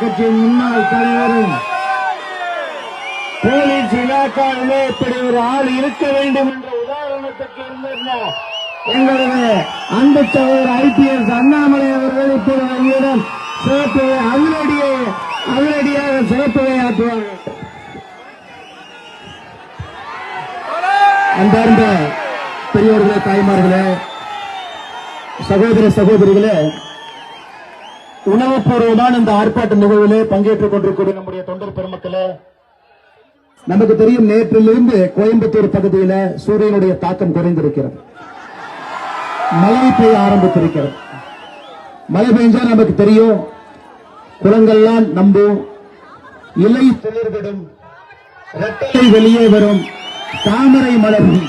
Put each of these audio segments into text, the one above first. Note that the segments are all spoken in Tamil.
கட்சியின் முன்னாள் தலைவரும் போலீஸ் இலாக்காவிலே இப்படி ஒரு ஆள் இருக்க வேண்டும் என்ற உதாரணத்துக்கு இருந்த எங்களது அன்பு சகோதரர் ஐபிஎஸ் அண்ணாமலை அவர்கள் இப்போது எங்களிடம் சிறப்பு அதிரடியாக சிறப்புரை ஆற்றுவார்கள். அன்பார்ந்த பெரியோர்களே, தாய்மார்களே, சகோதர சகோதரிகளே, உணவுபூர்வமான இந்த ஆர்ப்பாட்ட நிகழ்விலே பங்கேற்றுக் கொண்டிருக்கூடிய நம்முடைய தொண்டர் பெருமக்களே, நமக்கு தெரியும் நேற்றிலிருந்து கோயம்புத்தூர் பகுதியில் சூரியனுடைய தாக்கம் குறைந்திருக்கிறது. மழை பெய்ய ஆரம்பித்திருக்கிறது. மழை பெய்ஞ்சா நமக்கு தெரியும், குளங்கள்லாம் நம்பும், இலை துளிர்விடும், ரெட்டை வெளியே வரும், தாமரை மலரும்.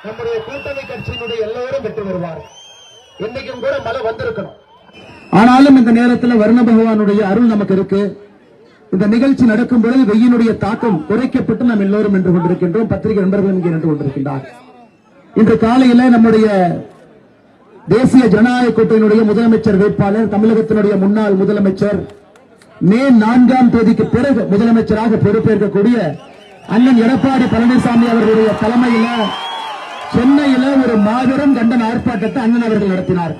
நம்முடைய கூட்டணி கட்சியினுடைய எல்லோரும் வெற்றி வருவார். இன்னைக்கும் கூட மழை வந்திருக்கணும். ஆனாலும் இந்த நேரத்தில் வருண பகவானுடைய அருள் நமக்கு இருக்கு. இந்த நிகழ்ச்சி நடக்கும் பொழுது வெயிலுடைய தாக்கம் குறைக்கப்பட்டு நாம் எல்லோரும் நின்று கொண்டிருக்கின்றோம். பத்திரிகை நண்பர்களும் இங்கே நின்று கொண்டிருக்கின்றார். இன்று காலையில் நம்முடைய தேசிய ஜனநாயக கூட்டணியினுடைய முதலமைச்சர் வேட்பாளர், தமிழகத்தினுடைய முன்னாள் முதலமைச்சர், மே 4ஆம் தேதிக்கு பிறகு முதலமைச்சராக பொறுப்பேற்கக்கூடிய அண்ணன் எடப்பாடி பழனிசாமி அவர்களுடைய தலைமையில் சென்னையில் ஒரு மாபெரும் கண்டன ஆர்ப்பாட்டத்தை அண்ணன் அவர்கள் நடத்தினார்.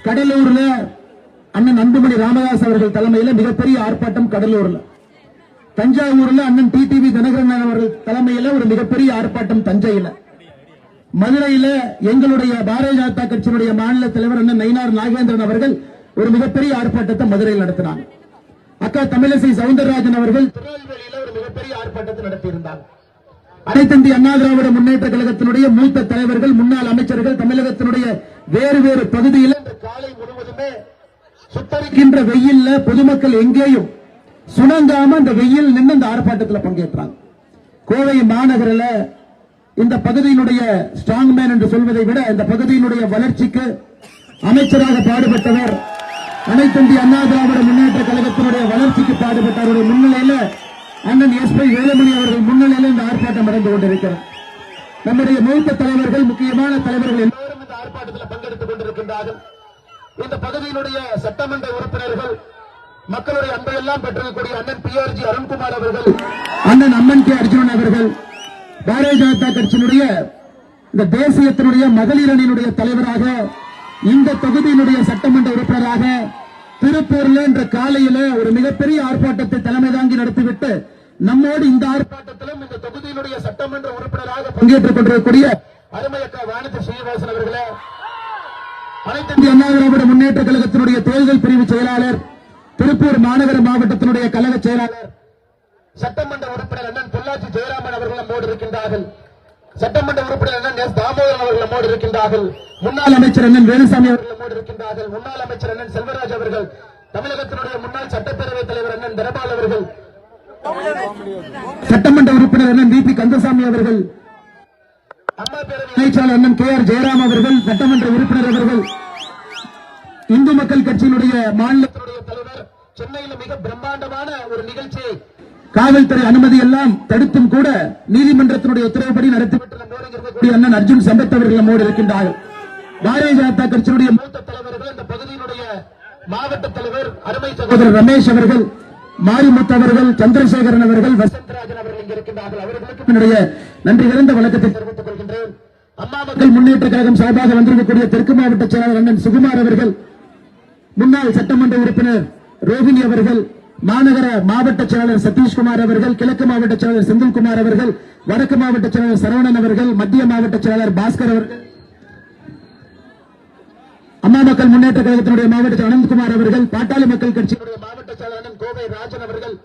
கடலூர்ல அண்ணன் அன்புமணி ராமதாஸ் அவர்கள் தலைமையில் மிகப்பெரிய ஆர்ப்பாட்டம் கடலூர்ல. தஞ்சாவூர்ல அண்ணன் டிடிவி தினகரன் அவர்கள் தலைமையில் ஒரு மிகப்பெரிய ஆர்ப்பாட்டம் தஞ்சையில். மதுரையில எங்களுடைய பாரதிய ஜனதா கட்சியினுடைய மாநில தலைவர் அண்ணன் நயினார் நாகேந்திரன் அவர்கள் ஒரு மிகப்பெரிய ஆர்ப்பாட்டத்தை மதுரையில் நடத்தினார். அக்கா தமிழிசை சவுந்தரராஜன் அவர்கள் திருநெல்வேலியில் ஒரு மிகப்பெரிய ஆர்ப்பாட்டத்தை நடத்தியிருந்தார். அனைத்து இந்திய அண்ணா திராவிட முன்னேற்ற கழகத்தினுடைய மூத்த தலைவர்கள், முன்னாள் அமைச்சர்கள் தமிழகத்தினுடைய வேறு வேறு பகுதியில் காலை முழுவதுமே சுட்டரிக்கின்ற வெயில்ல பொதுமக்கள் எங்கேயும் சுணங்காம இந்த வெயில் நின்று இந்த ஆர்ப்பாட்டத்தில் பங்கேற்றாங்க. கோவை மாநகரில் இந்த பகுதியினுடைய ஸ்ட்ராங் மேன் என்று சொல்வதை விட இந்த பகுதியினுடைய வளர்ச்சிக்கு அமைச்சராக பாடுபட்டவர், அனைத்து இந்திய அண்ணா திராவிட முன்னேற்ற கழகத்தினுடைய வளர்ச்சிக்கு பாடுபட்டவருடைய முன்னிலையில் அண்ணன் எஸ்.பி. வேலுமணி அவர்கள் முன்னிலையில் இந்த ஆர்ப்பாட்டம் நடந்து கொண்டிருக்கிறார். நம்முடைய மூத்த தலைவர்கள், முக்கியமான தலைவர்கள் எல்லோரும் இந்த ஆர்ப்பாட்டத்தில் பங்கெடுத்துக் கொண்டிருக்கின்றார்கள். இந்த பகுதியினுடைய சட்டமன்ற உறுப்பினர்கள், மக்களுடைய அன்பையெல்லாம் பெற்றிருக்கக்கூடிய அண்ணன் PRG அருண்குமார் அவர்கள், அண்ணன் அம்மன் கே அர்ஜுனன் அவர்கள், பாரதிய ஜனதா கட்சியினுடைய இந்த தேசியத்தினுடைய மகளிர் அணியினுடைய தலைவராக, இந்த தொகுதியினுடைய சட்டமன்ற உறுப்பினராக திருப்பூர்ல என்ற காலையில ஒரு மிகப்பெரிய ஆர்ப்பாட்டத்தை தலைமை தாங்கி நடத்திவிட்டு நம்மோடு இந்த ஆர்ப்பாட்டத்திலும் இந்த தொகுதியினுடைய சட்டமன்ற உறுப்பினராக பங்கேற்றுக் கொண்டிருக்கக்கூடிய அருமையக்கா வானதி ஸ்ரீனிவாசன் அவர்களே, அனைத்து இந்திய அண்ணா திராவிட முன்னேற்ற கழகத்தினுடைய தேர்தல் பிரிவு செயலாளர், திருப்பூர் மாநகர மாவட்டத்தினுடைய கழக செயலாளர், சட்டமன்ற உறுப்பினர் அண்ணன் பொள்ளாச்சி ஜெயராமன் அவர்கள் நம்மோடு இருக்கின்றார்கள். சட்டமன்ற உறுப்பினர் அண்ணன் எஸ். தாமோதரன் அவர்கள் நம்மோடு இருக்கின்றார்கள். முன்னாள் அமைச்சர் அண்ணன் வேலுசாமி அவர்கள் நம்மோடு இருக்கின்றார்கள். முன்னாள் அமைச்சர் அண்ணன் செல்வராஜ் அவர்கள், தமிழகத்தினுடைய முன்னாள் சட்டப்பேரவைத் தலைவர் அண்ணன் தரபால் அவர்கள், சட்டமன்ற உறுப்பினர் அண்ணன் வி.பி. கந்தசாமி அவர்கள், அம்மா பேரவை அமைச்சர் அண்ணன் கே.ஆர். ஜெயராம் அவர்கள், சட்டமன்ற உறுப்பினர் அவர்கள், இந்து மக்கள் கட்சியினுடைய மாநிலத்தினுடைய தலைவர், சென்னையில் மிக பிரம்மாண்டமான ஒரு நிகழ்ச்சியை காவல்துறை அனுமதி எல்லாம் தடுத்தும் கூட நீதிமன்றத்தினுடைய உத்தரவுப்படி நடத்திவிட்டு அண்ணன் அர்ஜுன் சம்பத் அவர்கள் நம்மோடு இருக்கின்றார்கள். பாரதிய ஜனதா கட்சியினுடைய மூத்த தலைவர்கள், இந்த பகுதியினுடைய மாவட்ட தலைவர் அருமை சகோதரர் ரமேஷ் அவர்கள், மாரிமுத்து அவர்கள், சந்திரசேகரன் அவர்கள், வசந்தராஜன் அவர்கள் இங்கு இருக்கின்றார்கள். அவர்களுக்கு என்னுடைய நன்றி நிறைந்த வணக்கத்தை தெரிவித்துக் கொள்கின்றேன். அம்மா மக்கள் முன்னேற்ற கழகம் சார்பாக வந்திருக்கக்கூடிய தெற்கு மாவட்ட செயலாளர் அண்ணன் சுகுமார் அவர்கள், முன்னாள் சட்டமன்ற உறுப்பினர் ரோஹிணி அவர்கள், மாநகர மாவட்ட செயலாளர் சதீஷ்குமார் அவர்கள், கிழக்கு மாவட்ட செயலாளர் செந்தில்குமார் அவர்கள், வடக்கு மாவட்ட செயலாளர் சரவணன் அவர்கள், மத்திய மாவட்ட செயலாளர் பாஸ்கர் அவர்கள், அம்மா மக்கள் முன்னேற்ற கழகத்தினுடைய மாவட்ட அனந்த்குமார் அவர்கள், பாட்டாளி மக்கள் கட்சியினுடைய மாவட்ட செயலாளர் கோவை ராஜன் அவர்கள்,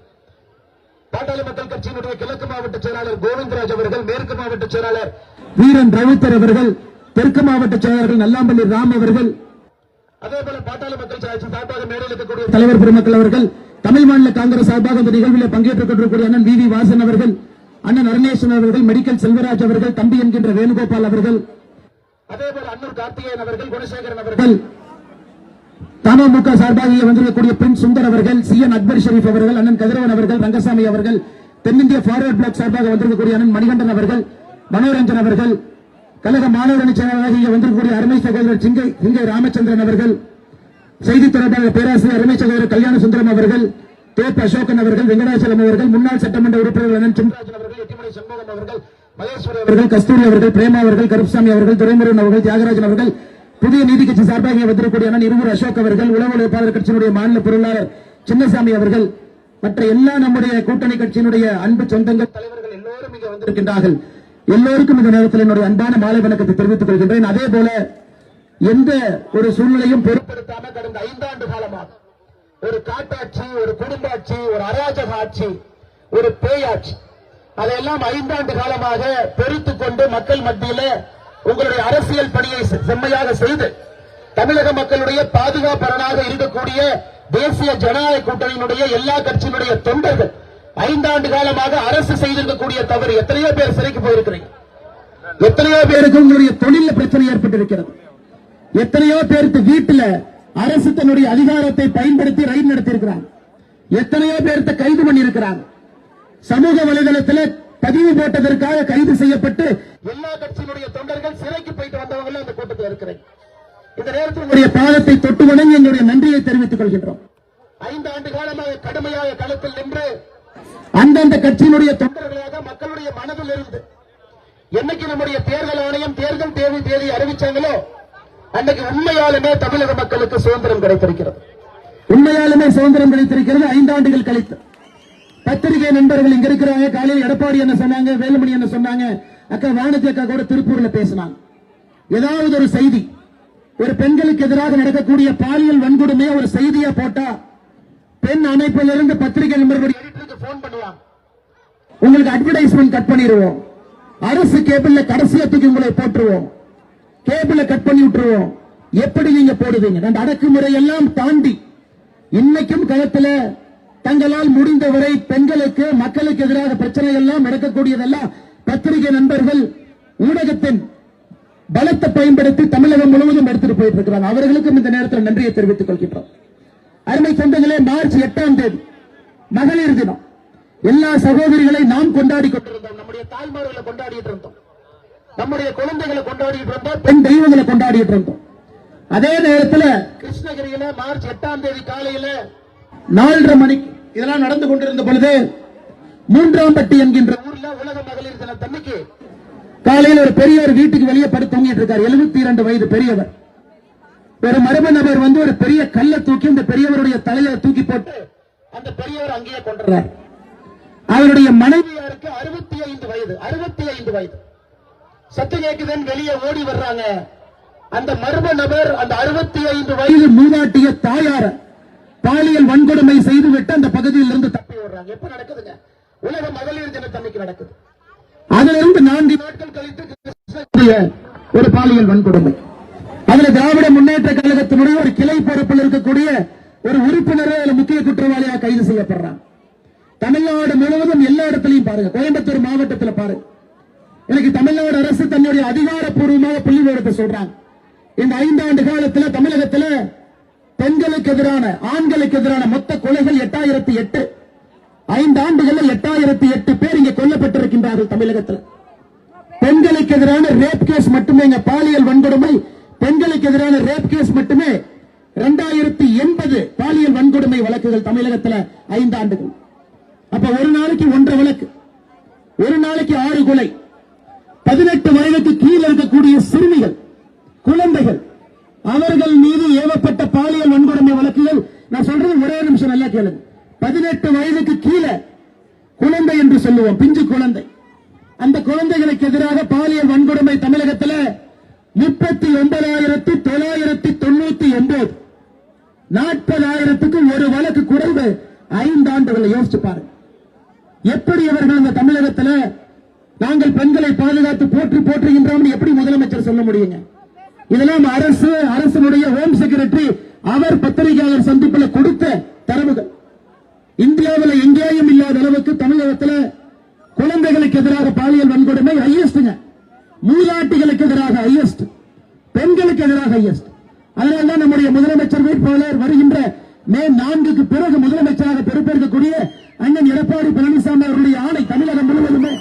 பாட்டாளி மக்கள் கட்சியினுடைய கிழக்கு மாவட்ட செயலாளர் கோவிந்தராஜ் அவர்கள், மேற்கு மாவட்ட செயலாளர் வீரன் ரவுத்தர் அவர்கள், தெற்கு மாவட்ட செயலாளர்கள் நல்லாம்பள்ளி ராம் அவர்கள், அதேபோல பாட்டாளி மக்கள் சார்பாக மேடையில் இருக்கக்கூடிய தலைவர் பெருமக்கள் அவர்கள், தமிழ் மாநில காங்கிரஸ் சார்பாக இந்த நிகழ்வில் பங்கேற்றுக் கொண்டிருக்கூடிய அண்ணன் வி.வி. வாசன் அவர்கள், அண்ணன் அருணேசன் அவர்கள், மெடிக்கல் செல்வராஜ் அவர்கள், தம்பி என்கின்ற வேணுகோபால் அவர்கள், அதேபோல அன்னூர் கார்த்திகேயன் அவர்கள், குணசேகரன் அவர்கள், தமுக சார்பாக வந்திருக்கக்கூடிய பிரின்ஸ் சுந்தர் அவர்கள், சி.என். அக்பர் ஷெரீப் அவர்கள், அண்ணன் கதிரவன் அவர்கள், ரங்கசாமி அவர்கள், தென்னிந்திய ஃபார்வர்ட் பிளாக் சார்பாக வந்திருக்கக்கூடிய அண்ணன் மணிகண்டன் அவர்கள், மனோரஞ்சன் அவர்கள், கழக மாணவர் அணி செயலாளராக இங்கே வந்திருக்கக்கூடிய அருமை சகோதரர் சிங்கை ராமச்சந்திரன் அவர்கள், செய்தி தொடர்பாளர் பேராசிரியர் அருமை சகோதரர் கல்யாண சுந்தரம் அவர்கள், தோப்பு அசோகன் அவர்கள், வெங்கடாச்சலம் அவர்கள், முன்னாள் சட்டமன்ற உறுப்பினர் அண்ணன் சிம்ராஜன் அவர்கள், எட்டிமலை சண்முகம் அவர்கள், மகேஸ்வரி அவர்கள், கஸ்தூரி அவர்கள், பிரேமா அவர்கள், கருப்சாமி அவர்கள், துரைமுருகன் அவர்கள், தியாகராஜன் அவர்கள், புதிய நீதி கட்சி சார்பாக வந்திருக்கக்கூடிய அண்ணன் இருவர் அசோக் அவர்கள், உழவு உழைப்பாளர் கட்சியினுடைய மாநில பொருளாளர் சின்னசாமி அவர்கள், மற்ற எல்லா நம்முடைய கூட்டணி கட்சியினுடைய அன்பு சொந்தங்கள், தலைவர்கள் எல்லோரும் இங்கே வந்திருக்கின்றார்கள். எல்லோருக்கும் இந்த நேரத்தில் என்னுடைய அன்பான மாலை வணக்கத்தை தெரிவித்துக் கொள்கின்றேன். அதே போல எந்த ஒரு சூழ்நிலையும் பொருட்படுத்தாம கடந்த 5 ஆண்டு காலமாக ஒரு காட்டாட்சி, ஒரு குடும்பாட்சி, ஒரு அராஜக ஆட்சி, ஒரு பேயாட்சி, அதையெல்லாம் 5 ஆண்டு காலமாக பொறுத்துக் கொண்டு மக்கள் மத்தியில உங்களுடைய அரசியல் பணியை செம்மையாக செய்து தமிழக மக்களுடைய பாதுகாப்பரணாக இருக்கக்கூடிய தேசிய ஜனநாயக கூட்டணியினுடைய எல்லா கட்சியினுடைய தொண்டர்கள் 5 ஆண்டு காலமாக அரசு செய்திருக்கக்கூடிய தவறு, எத்தனையோ பேர் சிறைக்கு போயிருக்கிறீங்க, எத்தனையோ பேருக்கு உங்களுடைய தொழில பிரச்சனை ஏற்பட்டிருக்கிறது, எத்தனையோ பேருக்கு வீட்டில் அரசு தன்னுடைய அதிகாரத்தை பயன்படுத்தி ரைட் நடத்தியிருக்கிறாங்க, எத்தனையோ பேருக்கு கைது பண்ணியிருக்கிறாங்க, சமூக வலைதளத்தில் பதிவு போட்டதற்காக கைது செய்யப்பட்டு எல்லா கட்சியினுடைய தொண்டர்கள் சிறைக்கு போயிட்டு வந்தவங்க அந்த கூட்டத்தில் இருக்கிறேன். இந்த நேரத்தில் உங்களுடைய பாதத்தை தொட்டு வணங்கி எங்களுடைய நன்றியை தெரிவித்துக் கொள்கின்றோம். 5 ஆண்டு காலமாக கடுமையாக களத்தில் நின்று அந்தந்த கட்சியினுடைய தொண்டர்களாக மக்களுடைய மனதில் இருந்து என்னைக்கு நம்முடைய தேர்தல் ஆணையம் தேர்தல் தேதி அறிவிச்சாங்களோ அன்னைக்கு உண்மையாலுமே தமிழக மக்களுக்கு சுதந்திரம் கிடைத்திருக்கிறது. உண்மையாலுமே சுதந்திரம் கிடைத்திருக்கிறது 5 ஆண்டுகள் கழித்து. பத்திரிகை நண்பர்கள் இங்க இருக்கிறாங்க. காலையில் எடப்பாடி என்ன சொன்னாங்க, வேலுமணி என்ன சொன்னாங்க, அக்கா வானதி அக்கா கூட திருப்பூர்ல பேசினாங்க. ஏதாவது ஒரு செய்தி, ஒரு பெண்களுக்கு எதிராக நடக்கக்கூடிய பாலியல் வன்கொடுமையை ஒரு செய்தியா போட்டா பெண் அமைப்பிலிருந்து பத்திரிகை நண்பர்கள் போன் பண்ணுவாங்க, உங்களுக்கு அட்வர்டைஸ்மெண்ட் கட் பண்ணிடுவோம், அரசு கேபிள்ல கடைசியா தூக்கி உங்களை போட்டுருவோம், கேபிள கட் பண்ணி விட்டுருவோம், எப்படி நீங்க போடுவீங்க? அந்த அடக்குமுறை எல்லாம் தாண்டி இன்னைக்கும் களத்தில் தங்களால் முடிந்தவரை பெண்களுக்கு மக்களுக்கு எதிராக பிரச்சனை எல்லாம் நடக்கக்கூடியதெல்லாம் பத்திரிகை நண்பர்கள் ஊடகத்தின் பலத்தை பயன்படுத்தி தமிழகம் முழுவதும் எடுத்துட்டு போயிட்டு இருக்கிறாங்க. அவர்களுக்கும் இந்த நேரத்தில் நன்றியை தெரிவித்துக் கொள்கின்றோம். அருமை சொந்தங்களே, மார்ச் 8ஆம் தேதி மகளிர் தினம். எல்லா சகோதரிகளை நாம் கொண்டாடி கொண்டிருந்தோம், நம்முடைய தாய்மார்களை கொண்டாடிட்டு இருந்தோம், நம்முடைய குழந்தைகளை கொண்டாடிட்டு இருந்தோம், பெண் தெய்வங்களை கொண்டாடிட்டு இருந்தோம். அதே நேரத்தில் கிருஷ்ணகிரியில மார்ச் 8ஆம் தேதி காலையில 4:30 மணிக்கு இதெல்லாம் நடந்து கொண்டிருந்த பொழுது 3ஆம்பட்டி என்கின்ற ஊர்ல உலக மகளிர் தினத்தன்னைக்கு காலையில் ஒரு பெரியவர் வீட்டுக்கு வெளியே படுத்து தூங்கிட்டு இருக்கார். 72 வயது பெரியவர். ஒரு மர்ம நபர் வந்து ஒரு பெரிய கல்லை தூக்கி இந்த பெரியவருடைய தலையை தூக்கி போட்டு அந்த பெரியவர் அங்கேயே கொண்டார். அவருடைய மனைவியாருக்கு 65 வயது. 65 வயது. சத்து கேக்குதன் வெளியே ஓடி வர்றாங்க. அந்த மர்ம நபர் அந்த 65 வயது மூதாட்டிய தாயார பாலியல் வன்கொடுமை செய்துவிட்டு அந்த பகுதியில் இருந்து தப்பி ஓடுறாங்க. எப்ப நடக்குதுங்க? உலக மகளிர் தினத்தன்னைக்கு நடக்குது. அதிலிருந்து 4 நாட்கள் கழித்து ஒரு பாலியல் வன்கொடுமை. அதுல திராவிட முன்னேற்ற கழகத்தினுடைய ஒரு கிளை பொறுப்பில் இருக்கக்கூடிய ஒரு உறுப்பினரே முக்கிய குற்றவாளியாக கைது செய்யப்படுறாங்க. தமிழ்நாடு முழுவதும் எல்லா இடத்திலையும் பாருங்க, கோயம்புத்தூர் மாவட்டத்தில் பாருங்க. எனக்கு தமிழ்நாடு அரசு தன்னுடைய அதிகாரப்பூர்வமாக புள்ளி விவரத்தை சொல்றாங்க. இந்த 5 ஆண்டு காலத்தில் தமிழகத்தில் பெண்களுக்கு எதிரான ஆண்களுக்கு எதிரான மொத்த கொலைகள் 8008. 5 ஆண்டுகளில் 8008 பேர் இங்கே கொல்லப்பட்டிருக்கின்றார்கள் தமிழகத்தில். பெண்களுக்கு எதிரான ரேப் கேஸ் மட்டுமே, பாலியல் வன்கொடுமை பெண்களுக்கு எதிரான ரேப் கேஸ் மட்டுமே 2080 பாலியல் வன்கொடுமை வழக்குகள் தமிழகத்தில் 5 ஆண்டுகள். அப்ப ஒரு நாளைக்கு 1.5 வழக்கு, ஒரு நாளைக்கு 6 கொலை. 18 வயதுக்கு கீழே இருக்கக்கூடிய சிறுமிகள், குழந்தைகள், அவர்கள் மீது ஏவப்பட்ட பாலியல் வன்கொடுமை வழக்குகள். நான் சொல்றது ஒரே நிமிஷம் நல்லா கேளுங்க. 18 வயதுக்கு கீழே குழந்தை என்று சொல்லுவோம், பிஞ்சு குழந்தை. அந்த குழந்தைகளுக்கு எதிராக பாலியல் வன்கொடுமை தமிழகத்தில் 39,999. 40,000க்கு ஒரு வழக்கு குறைவு 5 ஆண்டுகளை. யோசிச்சு பாருங்க, எப்படி அவர்கள் இந்த தமிழகத்தில் நாங்கள் பெண்களை பாதுகாத்து போற்றுகின்றோம் எப்படி முதலமைச்சர் சொல்ல முடியுங்க? இதெல்லாம் அரசனுடைய ஹோம் செக்ரட்டரி அவர் பத்திரிகையாளர் சந்திப்பில் கொடுத்த தரவுகள். இந்தியாவில் எங்கேயும் இல்லாத அளவுக்கு தமிழகத்தில் குழந்தைகளுக்கு எதிராக பாலியல் வன்கொடுமை ஹையஸ்ட்ங்க. மூதாட்டிகளுக்கு எதிராக ஹையஸ்ட், பெண்களுக்கு எதிராக ஹையஸ்ட். அதனால்தான் நம்முடைய முதலமைச்சர் வேட்பாளர் வருகின்ற மே 4க்கு பிறகு முதலமைச்சராக பொறுப்பேற்கக்கூடிய அண்ணன் எடப்பாடி பழனிசாமி அவருடைய ஆணை தமிழகம் முழுவதுமே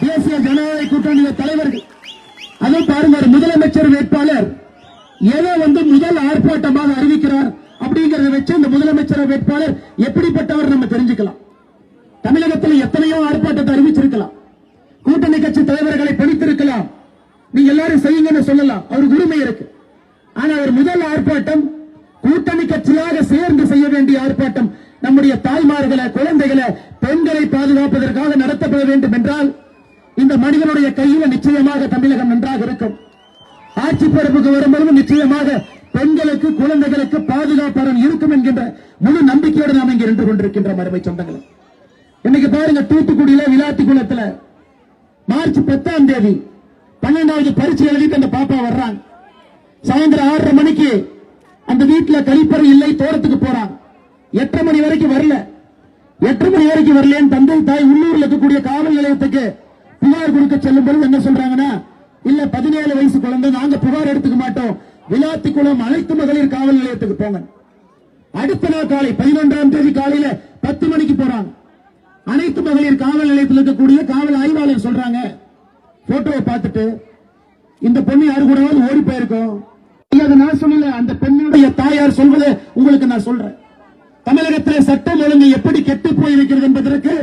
தேசிய ஜனநாயக கூட்டணிய தலைவர்கள். அதை பாருங்க, முதலமைச்சர் வேட்பாளர் எதை முதல் ஆர்ப்பாட்டமாக அறிவிக்கிறார், அப்படிங்கறத வச்சு இந்த முதலமைச்சர் வேட்பாளர் எப்படிப்பட்டவர் நம்ம தெரிஞ்சுக்கலாம். தமிழகத்தில் எத்தனையோ ஆர்ப்பாட்டத்தை அறிவிச்சிருக்கலாம், கூட்டணி கட்சி தலைவர்களை பணித்திருக்கலாம், நீங்க எல்லாரும் செய்யுங்கன்னு சொல்லலாம், அவருக்கு உரிமை இருக்கு. ஆனா ஒரு முதல் ஆர்ப்பாட்டம் கூட்டணி கட்சியாக சேர்ந்து செய்ய வேண்டிய ஆர்ப்பாட்டம், நம்முடைய தாய்மார்களை, குழந்தைகளை, பெண்களை பாதுகாப்பதற்காக நடத்தப்பட வேண்டும் என்றால் இந்த மனிதனுடைய கையில் நிச்சயமாக தமிழகம் நன்றாக இருக்கும். ஆட்சி பொறுப்புக்கு வரும்போது நிச்சயமாக பெண்களுக்கு, குழந்தைகளுக்கு பாதுகாப்பாளர் இருக்கும் என்கின்ற முழு நம்பிக்கையோடு நாம் இங்கே நின்று கொண்டிருக்கின்ற அருமை சொந்தங்களை. இன்னைக்கு பாருங்க, தூத்துக்குடியில விளாத்திக்குளத்துல மார்ச் 10ஆம் தேதி 12வது பரீட்சை எழுதிட்டு அந்த பாப்பா வர்றாங்க. சாயந்தரம் 6:30 மணிக்கு அந்த வீட்டுல கழிப்பறை இல்லை, தோட்டத்துக்கு போறாங்க. 8:30 மணி வரைக்கும் வரல. 8:30 மணி வரைக்கும் வரலன்னு தந்தை தாய் உள்ளூர்ல இருக்கக்கூடிய காவல் நிலையத்துக்கு புகார் கொடுக்க செல்லும் பொழுது என்ன சொல்றாங்கன்னா, இல்ல 17 வயசு குழந்தை, நாங்க புகார் எடுத்துக்க மாட்டோம், விளாத்திக்குளம் அனைத்து மகளிர் காவல் நிலையத்துக்கு போங்க. அடுத்த நாள் காலை 11ஆம் தேதி காலையில 10 மணிக்கு போறாங்க. அனைத்து மகளிர் காவல் நிலையத்தில் இருக்கக்கூடிய காவல் ஆய்வாளர் சொல்றாங்க, போட்டோவை பார்த்துட்டு இந்த பொண்ணு யாரு கூடவாவது ஓடி போயிருக்கோம். நான் சொல்லல, அந்த பெண்ணுடைய தாயார் சொல்வதை உங்களுக்கு நான் சொல்றேன். தமிழகத்தில் சட்டம் ஒழுங்கு எப்படி கெட்டு போயிருக்கிறது என்பதற்கு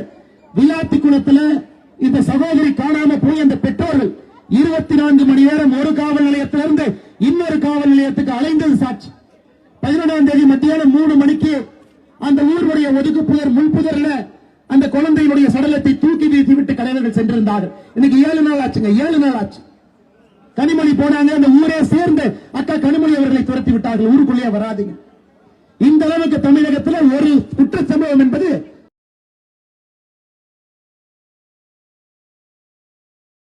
விளாத்திக்குளத்தில் இந்த சகோதரி காணாம போய் அந்த பெற்றோர்கள் 24 மணி நேரம் ஒரு காவல் நிலையத்திலிருந்து இன்னொரு காவல் நிலையத்துக்கு அலைந்தது சாட்சி. 11ஆம் தேதி மத்தியானம் 3 மணிக்கு அந்த ஊருடைய ஒதுக்குப்புதர் முன்புதர்ல அந்த குழந்தையினுடைய சடலத்தை தூக்கி வீசிவிட்டு கலைஞர்கள் சென்றிருந்தார்கள். இன்னைக்கு 7 நாள் ஆச்சுங்க, 7 நாள் ஆச்சு. கனிமொழி போனாங்க, அந்த ஊரே சேர்ந்து அக்கா கனிமொழி அவர்களை துரத்தி விட்டார்கள், ஊருக்குள்ளேயே வராதீங்க. இந்த அளவுக்கு தமிழகத்தில் ஒரு குற்ற சம்பவம் என்பது